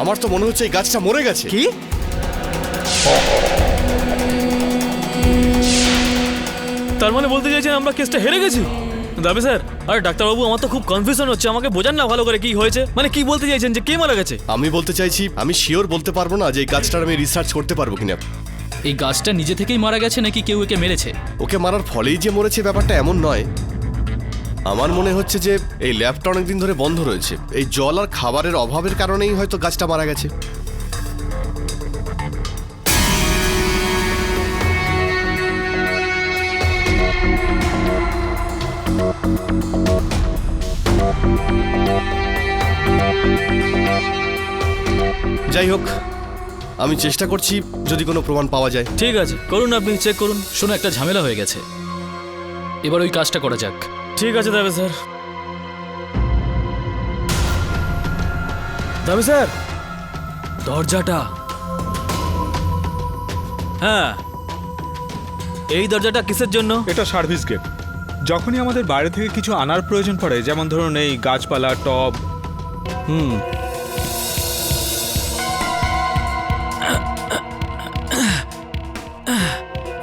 আমার তো মনে হচ্ছে এই গাছটা মরে গেছে। কি? তার মানে বলতে চাইছেন আমরা কেসটা হেরে গেছি? দাবি স্যার। আরে ডাক্তারবাবু, আমার তো খুব কনফিউশন হচ্ছে, আমাকে বোঝান না ভালো করে কি হয়েছে। মানে কি বলতে চাইছেন যে কে মারা গেছে? আমি বলতে চাইছি, আমি শিওর বলতে পারবো না যে এই গাছটার আমি রিসার্চ করতে পারবো কিনা। এই গাছটা নিজে থেকেই মারা গেছে নাকি কেউ একে মেরেছে? ওকে মারার ফলেই যে মরেছে ব্যাপারটা এমন নয়। আমার মনে হচ্ছে যে এই ল্যাবটা অনেকদিন ধরে বন্ধ রয়েছে, এই জল আর খাবারের অভাবের কারণেই হয়তো গাছটা মারা গেছে। যাই হোক, আমি চেষ্টা করছি যদি কোনো প্রমাণ পাওয়া যায়। ঠিক আছে, করুন, আপনি চেক করুন। শোনো, একটা ঝামেলা হয়ে গেছে, এবার ওই কাজটা করা যাক। ঠিক আছে দাবি স্যার। দাবি স্যার, দরজাটা। হ্যাঁ, এই দরজাটা কিসের জন্য? এটা সার্ভিস গেট। যখনই আমাদের বাইরে থেকে কিছু আনার প্রয়োজন পড়ে, যেমন ধরুন এই গাছপালা, টব।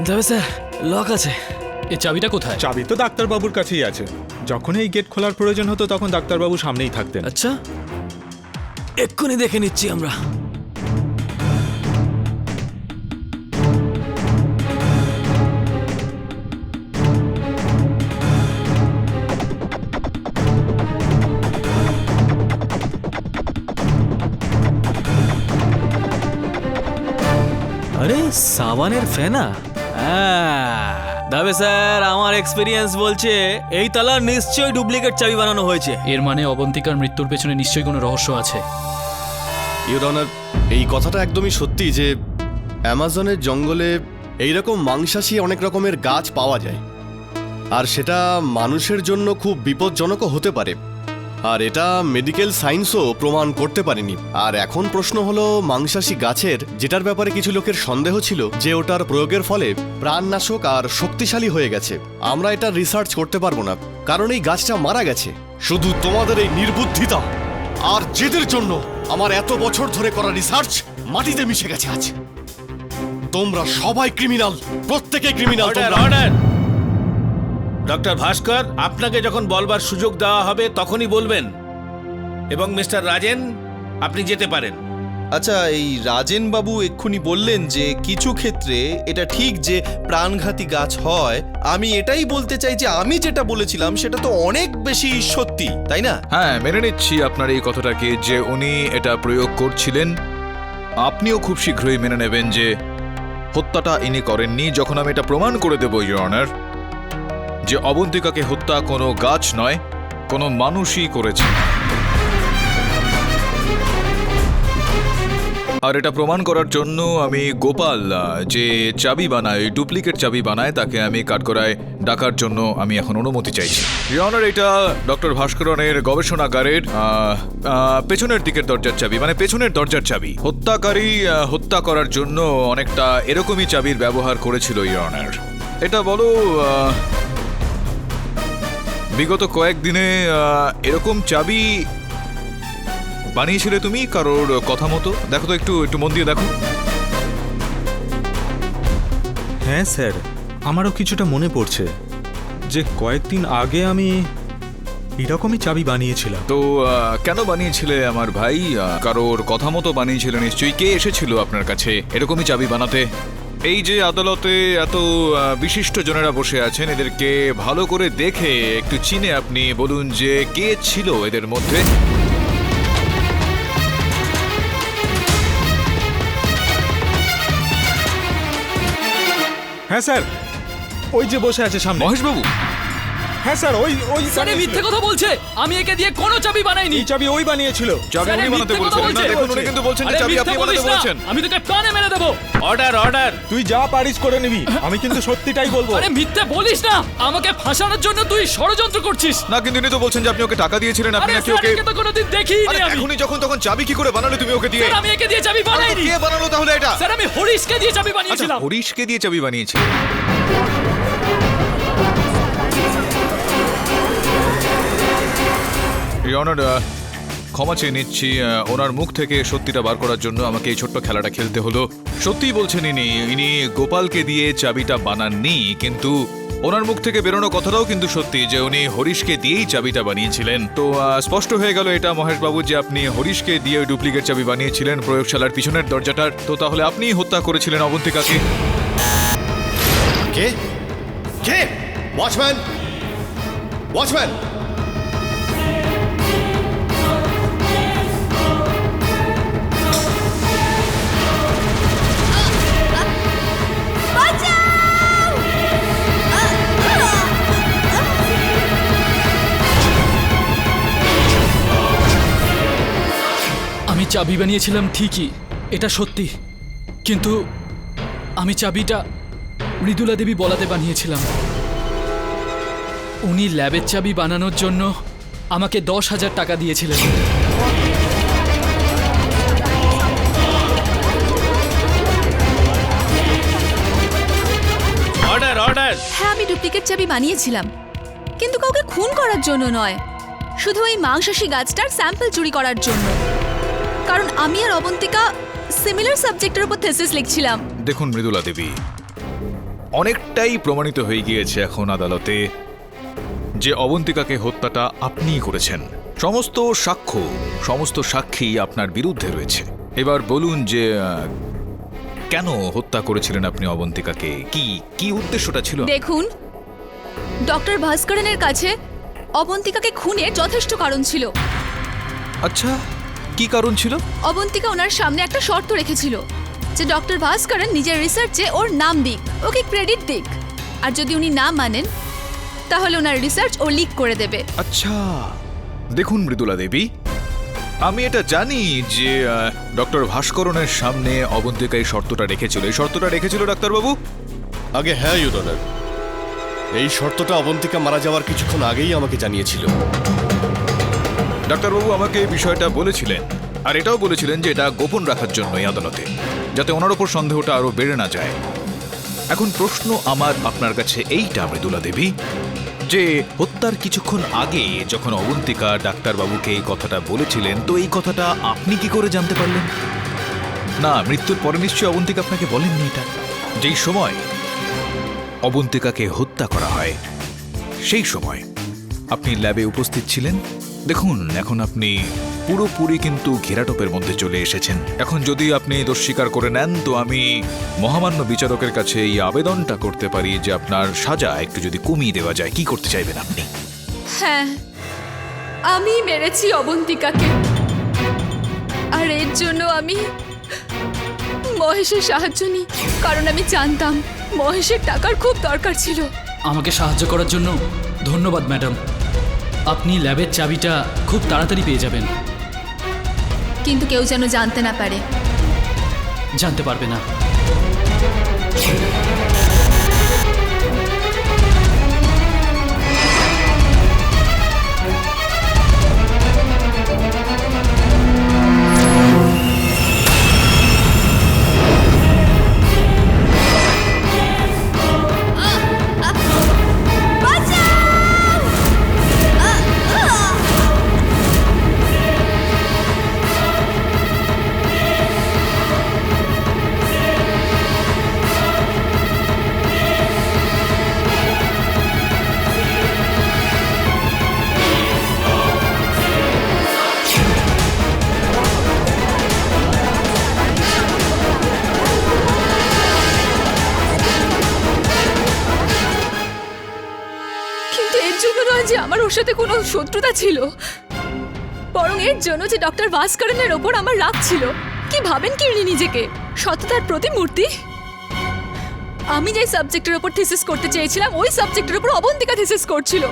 দাবি স্যার, লক আছে। এই চাবিটা কোথায়? চাবি তো ডাক্তারবাবুর কাছেই আছে। যখনই এই গেট খোলার প্রয়োজন হতো তখন ডাক্তারবাবু সামনেই থাকতেন। আচ্ছা, এক্ষুনি দেখে নিচ্ছি আমরা। আরে সাবানের ফেনা। দাবে স্যার, আমার এক্সপিরিয়েন্স বলছে এই তালার নিশ্চয়ই ডুপ্লিকেট চাবি বানানো হয়েছে। এর মানে অবন্তিকার মৃত্যুর পেছনে নিশ্চয়ই কোনো রহস্য আছে। ইউর অনার, এই কথাটা একদমই সত্যি যে অ্যামাজনের জঙ্গলে এইরকম মাংসাশী অনেক রকমের গাছ পাওয়া যায়, আর সেটা মানুষের জন্য খুব বিপজ্জনকও হতে পারে। আর এটা মেডিকেল সায়েন্সও প্রমাণ করতে পারেনি। আর এখন প্রশ্ন হলো, মাংসাশী গাছের যেটার ব্যাপারে কিছু লোকের সন্দেহ ছিল যে ওটার প্রয়োগের ফলে প্রাণনাশক আর শক্তিশালী হয়ে গেছে, আমরা এটা রিসার্চ করতে পারবো না, কারণ এই গাছটা মারা গেছে। শুধু তোমাদের এই নির্বুদ্ধিতা আর জেদের জন্য আমার এত বছর ধরে করা রিসার্চ মাটিতে মিশে গেছে আজ। তোমরা সবাই ক্রিমিনাল, প্রত্যেকে ক্রিমিনাল। ডক্টর ভাস্কর, আপনাকে যখন বলবার সুযোগ দেওয়া হবে তখনই বলবেন। এবং মিস্টার রাজেন, আপনি যেতে পারেন। আচ্ছা, এই রাজেন বাবু এক্ষুনি বললেন যে কিছু ক্ষেত্রে এটা ঠিক যে প্রাণঘাতী গাছ হয়। আমি এটাই বলতে চাই যে আমি যেটা বলেছিলাম সেটা তো অনেক বেশি সত্যি, তাই না? হ্যাঁ, মেনে নিচ্ছি আপনার এই কথাটাকে যে উনি এটা প্রয়োগ করছিলেন। আপনিও খুব শীঘ্রই মেনে নেবেন যে হত্যাটা ইনি করেননি, যখন আমি এটা প্রমাণ করে দেব ইওর অনার যে অবন্তিকাকে হত্যা কোনো গাছ নয়, কোনো মানুষই করেছে। আর এটা প্রমাণ করার জন্য আমি গোপাল যে চাবি বানায়, ডুপ্লিকেট চাবি বানায়, তাকে আমি কাঠগড়ায় ডাকার জন্য আমি এখন অনুমতি চাইছি। ইওর অনার, এটা ডক্টর ভাস্করনের গবেষণাগারের পেছনের দিকের দরজার চাবি, মানে পেছনের দরজার চাবি। হত্যাকারী হত্যা করার জন্য অনেকটা এরকমই চাবির ব্যবহার করেছিল ইওর অনার। এটা বলো বিগত কয়েকদিনে এরকম চাবি বানিয়েছিলে তুমি কারোর কথা মতো? দেখো তো, একটু একটু মন দিয়ে দেখো। হ্যাঁ স্যার, আমারও কিছুটা মনে পড়ছে যে কয়েকদিন আগে আমি এরকমই চাবি বানিয়েছিলাম। তো কেন বানিয়েছিলে আমার ভাই? কারোর কথা মতো বানিয়েছিলে নিশ্চয়ই। কে এসেছিল আপনার কাছে এরকমই চাবি বানাতে? এই যে আদালতে এত বিশিষ্ট জনেরা বসে আছেন, এদেরকে ভালো করে দেখে একটু চিনে আপনি বলুন যে কে ছিল এদের মধ্যে। হ্যাঁ স্যার, ওই যে বসে আছে সামনে। মহেশবাবু? হ্যাঁ স্যার, ওই ওই স্যার এ মিথ্যে কথা বলছে। আমি একে দিয়ে কোনো চাবি বানাইনি। এই চাবি ওই বানিয়েছিল। চাবি স্যার, উনি এই বানাতে মিথ্যে কথা বলছেন না, বলছে। দেখুন উনি কিন্তু বলছেন যে আরে চাবি মিথ্যে আপনি বানাতে বলিস না। বলছেন। আমি তোকে প্রাণে মেরে দেবো। Order order. তুই যা পারিস করে নিবি, আমি কিন্তু সত্যিটাই বলবো। আরে মিথ্যে বলিস না, আমাকে ফাঁসানোর জন্য তুই ষড়যন্ত্র করছিস। না, কিন্তু উনি তো বলছেন যে আপনি ওকে টাকা দিয়েছিলেন, আপনি আরে নাকি স্যার, ওকে। একে তো কোনোদিন দেখিনি আরে আমি। এখনই যখন তখন চাবি কি করে বানালে তুমি ওকে দিয়ে? স্যার আমি একে দিয়ে চাবি বানাইনি। কে বানালো তাহলে এটা? স্যার আমি হরিশকে দিয়ে চাবি আচ্ছা, বানিয়েছিলাম। হরিশকে দিয়ে চাবি বানিয়েছিল। ইওর অনার, ক্ষমা চেয়ে নিচ্ছি, ওনার মুখ থেকে সত্যিটা বার করার জন্য আমাকে এই ছোট্ট খেলাটা খেলতে হলো। সত্যিই বলছেন ইনি গোপালকে দিয়ে চাবিটা বানাননি, কিন্তু ওনার মুখ থেকে বেরোনো কথাটাও কিন্তু সত্যি যে উনি হরিশকে দিয়েই চাবিটা বানিয়েছিলেন। তো স্পষ্ট হয়ে গেল এটা মহেশবাবু যে আপনি হরিশকে দিয়ে ডুপ্লিকেট চাবি বানিয়েছিলেন প্রয়োগশালার পিছনের দরজাটার। তো তাহলে আপনিই হত্যা করেছিলেন অবন্তিকাকে। কে কে? Watchman, watchman! আমি চাবি বানিয়েছিলাম ঠিকই, এটা সত্যি, কিন্তু আমি চাবিটা মৃদুলা দেবী বলাতে বানিয়েছিলাম। উনি ল্যাবের চাবি বানানোর জন্য আমাকে 10,000 টাকা দিয়েছিলেন। Order order. হ্যাঁ, আমি ডুপ্লিকেট চাবি বানিয়েছিলাম, কিন্তু কাউকে খুন করার জন্য নয়, শুধু এই মাংসাশী গাছটার স্যাম্পল চুরি করার জন্য। কারণ আমি আর অবন্তিকা সিমিলার সাবজেক্টের উপর থিসিস লিখছিলাম। দেখুন মৃদুলা দেবী, অনেকটাই প্রমাণিত হয়ে গিয়েছে এখন আদালতে যে অবন্তিকাকে হত্যাটা আপনিই করেছেন। সমস্ত সাক্ষ্য, সমস্ত সাক্ষী আপনার বিরুদ্ধে রয়েছে। এবার বলুন যে কেন হত্যা করেছিলেন আপনি অবন্তিকাকে? কি কি উদ্দেশ্যটা ছিল? দেখুন, ডক্টর ভাস্করনের কাছে অবন্তিকাকে খুনের যথেষ্ট কারণ ছিল। আচ্ছা, কি কারণ ছিল? অবন্তিকা ওনার সামনে একটা শর্ত রেখেছিল যে ডক্টর ভাস্করন নিজের রিসার্চে ওর নাম দিক, ওকে ক্রেডিট দিক, আর যদি উনি না মানেন তাহলে ওনার রিসার্চ ও লিক করে দেবে। আচ্ছা, দেখুন মৃদুলা দেবী, আমি এটা জানি যে ডক্টর ভাস্করনের সামনে অবন্তিকা এই শর্তটা রেখেছিল। এই শর্তটা রেখেছিল ডাক্তারবাবু? আগে হ্যাঁ ইওর অনার, এই শর্তটা অবন্তিকা মারা যাওয়ার কিছুক্ষণ আগেই আমাকে জানিয়েছিল। ডাক্তারবাবু আমাকে এই বিষয়টা বলেছিলেন, আর এটাও বলেছিলেন যে এটা গোপন রাখার জন্য এই আদালতে, যাতে ওনার ওপর সন্দেহটা আরো বেড়ে না যায়। এখন প্রশ্ন আমার আপনার কাছে এইটা মৃদুলা দেবী, যে হত্যার কিছুক্ষণ আগে যখন অবন্তিকা ডাক্তারবাবুকে এই কথাটা বলেছিলেন, তো এই কথাটা আপনি কি করে জানতে পারলেন? না, মৃত্যুর পরে নিশ্চয়ই অবন্তিকা আপনাকে বলেননি এটা। যেই সময় অবন্তিকাকে হত্যা করা হয় সেই সময় আপনি ল্যাবে উপস্থিত ছিলেন। দেখুন, এখন আপনি পুরোপুরি কিন্তু ঘেরাটোপের মধ্যে চলে এসেছেন। এখন যদি আপনি দোষ স্বীকার করে নেন তো আমি মহামান্য বিচারকের কাছে এই আবেদনটা করতে পারি যে আপনার সাজা একটু যদি কমিয়ে দেওয়া যায়। কি করতে চাইবেন আপনি? হ্যাঁ, আমি মেরেছি অবন্তিকাকে, আর এর জন্য আমি মহেশের সাহায্য নিই, কারণ আমি জানতাম মহেশের টাকার খুব দরকার ছিল। আমাকে সাহায্য করার জন্য ধন্যবাদ ম্যাডাম। আপনি ল্যাবের চাবিটা খুব তাড়াতাড়ি পেয়ে যাবেন। কিন্তু কেউ যেন জানতে না পারে। জানতে পারবে না। কিন্তু এর জন্য নয় যে আমার ওর সাথে কোনো শত্রুতা ছিল, বরং এর জন্য যে ডক্টর ভাস্করনের ওপর আমার রাগ ছিল। কি ভাবেন কি উনি নিজেকে? সততার প্রতিমূর্তি। আমি যে সাবজেক্টের ওপর থিসিস করতে চেয়েছিলাম ওই সাবজেক্টের ওপর অবন্তিকা থিসিস করছিল।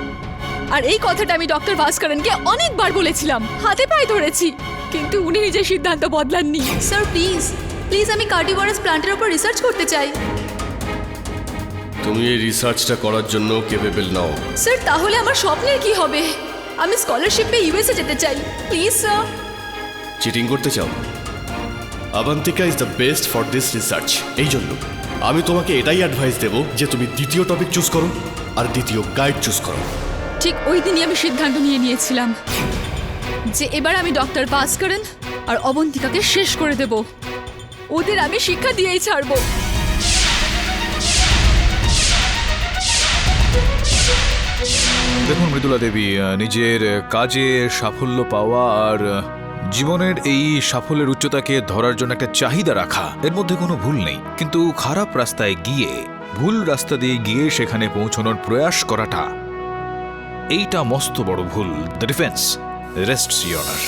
আর এই কথাটা আমি ডক্টর ভাস্করনকে অনেকবার বলেছিলাম, হাতে পায়ে ধরেছি, কিন্তু উনি নিজের সিদ্ধান্ত বদলাননি। স্যার প্লিজ প্লিজ, আমি কার্ডিওভারাস প্ল্যান্টের ওপর রিসার্চ করতে চাই। তুমি এই রিসার্চটা করার জন্য কেপেবল নাও। স্যার তাহলে আমার স্বপ্নের কি হবে? আমি স্কলারশিপে ইউএসএ যেতে চাই, প্লিজ স্যার। চিটিং করতে চাও? Abantika is the best for this research. এই জন্য আমি তোমাকে এটাই অ্যাডভাইস দেব যে তুমি দ্বিতীয় টপিক চুজ করো আর দ্বিতীয় গাইড চুজ করো। ঠিক ওই দিনই আমি সিদ্ধান্ত নিয়েছিলাম যে এবার আমি ডক্টর ভাস্করন আর অবন্তিকাকে শেষ করে দেব। ওদের আমি শিক্ষা দিয়েই ছাড়বো। দেখুন মৃদুলা দেবী, নিজের কাজে সাফল্য পাওয়া আর জীবনের এই সাফল্যের উচ্চতাকে ধরার জন্য একটা চাহিদা রাখা, এর মধ্যে কোনো ভুল নেই। কিন্তু খারাপ রাস্তায় গিয়ে, ভুল রাস্তা দিয়ে গিয়ে সেখানে পৌঁছানোর প্রয়াস করাটা, এইটা মস্ত বড় ভুল। The defence রেস্টস your honour.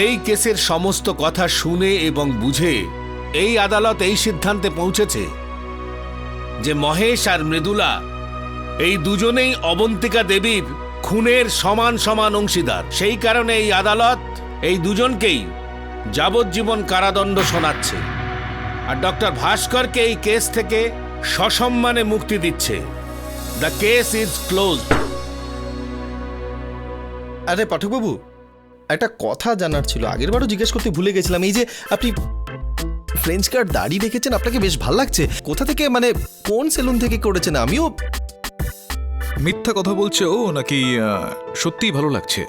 এই কেসের সমস্ত কথা শুনে এবং বুঝে এই আদালত এই সিদ্ধান্তে পৌঁছেছে যে মহেশ আর মৃদুলা এই দুজনেই অবন্তিকা দেবীর খুনের সমান সমান অংশীদার। সেই কারণে এই আদালত এই দুজনকেই যাবজ্জীবন কারাদণ্ড শোনাচ্ছে আর ডক্টর ভাস্করকে এই কেস থেকে সসম্মানে মুক্তি দিচ্ছে। The case is closed. আরে পাঠকবাবু, একটা কথা জানার ছিল, আগের বারও জিজ্ঞেস করতে ভুলে গেছিলাম। এই যে আপনি ফ্রেঞ্চ কাট দাড়ি রেখেছেন, আপনাকে বেশ ভালো লাগছে। কোথা থেকে, মানে কোন সেলুন থেকে করেছেন? আমিও মিথ্যা কথা বলছে ও নাকি সত্যিই ভালো লাগছে?